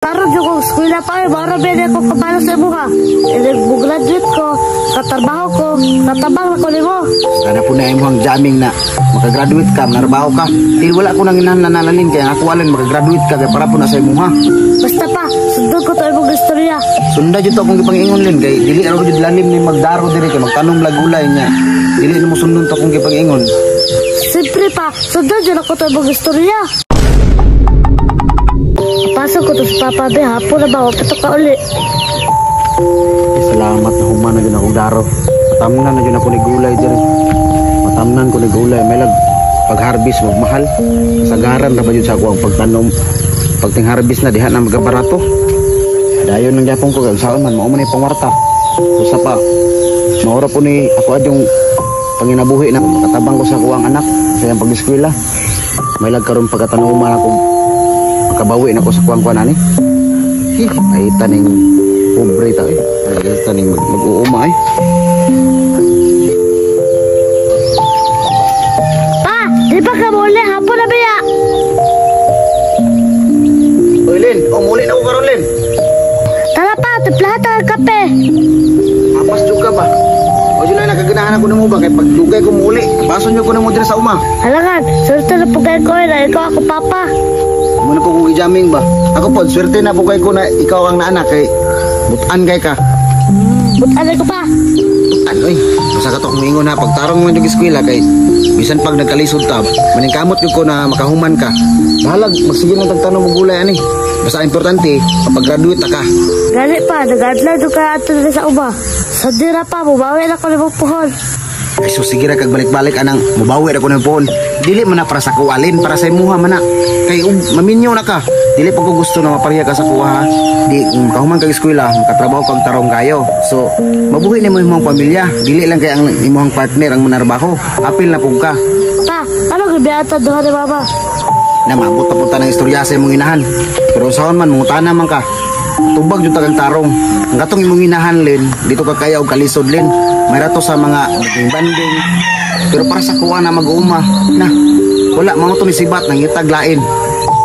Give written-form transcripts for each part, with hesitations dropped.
Taro ko eskwela pa para bede ko kapalo sa imuha. Graduate ko, katrabaho ko, katabang na ko nimo. Kana po na imong jamming na makagraduate ka, narbaho ka. Til wala ko nang nananalin kaya ako alin makagraduate ka kaya para po na sa imuha. Basta pa, sundod ko to imong istorya. Sunda jud to akong gipangingon lin kay dili ra jud lalim ni magdaro diri kay magtanong lagulay niya. Dili mo sundon to akong gipangingon. Siyempre pa, sundod jud ako to imong istorya. Pasok ko to sa Papa Be, hapon na ba? Patok ka uli. Salamat na human na dyan akong daro. Matamnan na dyan ako ni gulay dyan. Matamnan ko ni gulay. May lag pag-harvest magmahal. Sagaran na ba yun sa ako ang pagtanom. Pag ting-harvest na, diha na magabarato. Dayon ng Japon ko, saan man, mauman yung pangwarta. Usa pa, maura po ni ako adyong panginabuhi na makatabang ko sa ako ang anak sa iyang pag-eskwela. May lag karoon pagkatanaw ako kabawi na ko sa kuwang-kuwan ani. Ay taning pobre ta eh. Ay taning mag-uuma eh. Pa, di ba ka muli? Hapon na biya. Oy Lin, muli na ko karon Lin. Tara pa, tiplahan tayo kape. Apas juga ba? O dyan na nagaganahan ako na mo ba? Kaya pag dugay ko muli, bason nyo ko na mo dyan sa uma. Halangan, swerte na pugay ko na ikaw ako papa. Muna po kong i-jamming ba? Ako po, swerte na po kay ko na ikaw ang naanak kay butan kay ka. Butan ko pa. Butan, oy. Basta ka to kung ingon na pagtarong mo yung eskwela kay bisan pag nagkalisod tab, maningkamot yun ko na makahuman ka. Bahalag, magsige ng tagtanong mo gulay ani. Basta importante, kapag graduate na ka. Gali pa, nag-adlaw doon ka ato na sa uma. Sa dira pa, bubawi na ko na mong puhon. Ay so sige ra kag balik-balik anang mubawi ra ko ng puhon. Dili man na para sa kuwalin, para sa imuha man na. Kay maminyo na ka. Dili pa ko gusto na mapareha ka sa kuha. Di kung kahuman kag eskwela, makatrabaho kag tarong kayo. So mabuhi nimo imong pamilya. Dili lang kay ang imong partner ang manarbaho. Apil na pug ka. Pa, ano gibiyata doon ni mama? Na mabuta-buta ng istorya sa imong inahan. Pero saan man mungutana man ka. Tubag jud tagang tarong. Ang katong imong inahan Lin, dito ka kaya og kalisod Lin. May rato sa mga banding. Pero para sa kuha na mag-uuma, na wala mga to ni sibat nang itaglain.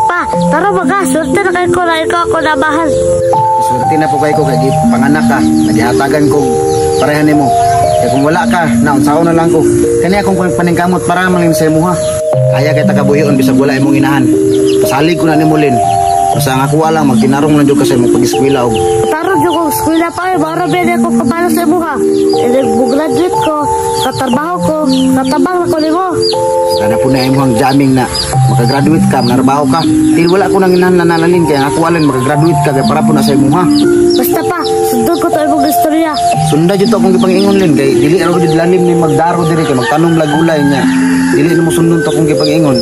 Pa, tara baga, swerte na kayo ko na ikaw ako nabahan. Swerte na po kayo ko kay panganak ka, nagihatagan ko parehan nimo. Kaya kung wala ka, naunsaon na lang ko. Kani akong paningkamot para malim sa imuha. Kaya kay tagabuhion bisag wala imong inahan. Pasalig ko na nimo Lin. Basta ang ako lang magtinarong lang jud ka sa imong pag-eskwela og. Taro jud ko eskwela pa para bede ko kapalo sa imuha. Graduate ko, katrabaho ko, katabang na ko nimo. Kana po na imong jamming na makagraduate ka, narbaho ka. Til wala ko nang nananalin kaya ako alin makagraduate ka kaya para po na sa imuha. Basta pa, sundod ko to imong istorya. Sunda jud to akong gipangingon Lin kay dili ra jud lalim ni magdaro diri kay magtanong lagulay niya. Dili mo sundon to akong gipangingon.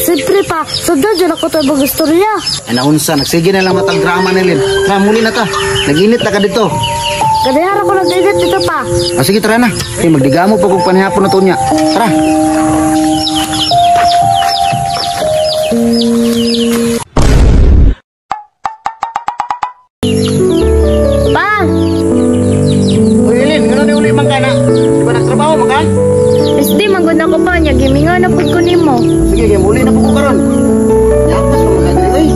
Siyempre pa, sundod jud ako to imong istorya. Anaunsa, nagsige na lang matag drama ni Lin. Na muli na ta. Naginit na ka dito. Kadihara ko nag-edit dito pa. Sige tara na. Kay magdigamo pa kung panihapon na to niya. Tara. Pa! Uy Lin, ngano ni uli man ka na? Di ba nagtrabaho man ka? SD, manggod na ko pa niya. Gimingaw na po ko nimo. Sige, kaya muli na po ko karon. Yapas pa mga dili oy.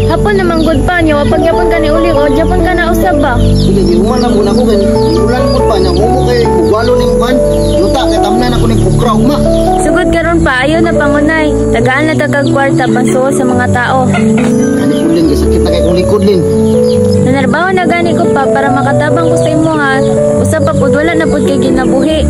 Hapon na manggod pa niya. Wapag yapon ka ni uli o yapon ka na usab ba? Sige, gihuman lang muna ko kay ulan po pa niya. Mumo kay bugwalo ning kwan. Luta kay tamnan ako ning pukra ugma. Sugod karon pa, ayaw na pangunay. Tagaan na tagag kwarta pansuo sa mga tao. Kani ko Lin, sakit na kay kong likod Lin. Nanarbaho na gani ko pa para makatabang ko sa imo ha. Usab pa pud wala na pud kay ginabuhi.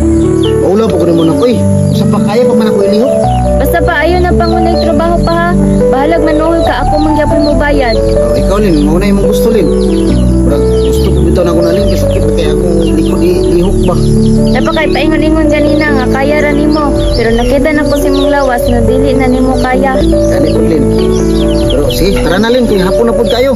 Maulaw po ko na muna ko eh. Sa pa kaya pa man ako ilihok. Basta pa ayaw na pangunay trabaho pa ha. Bahalag manuhol ka ako mangyapon mo bayad. Ikaw Lin, mauna yung gusto Lin. Pero gusto ko bitaw na ako na Lin kasi sakit na kaya akong likod ihok ba. Napakay paingon-ingon ganina nga kaya ra nimo. Pero nakita na ko si mong lawas na dili na nimo kaya. Kani po Lin. Pero sige, tara na Lin, kaya hapon na po kayo.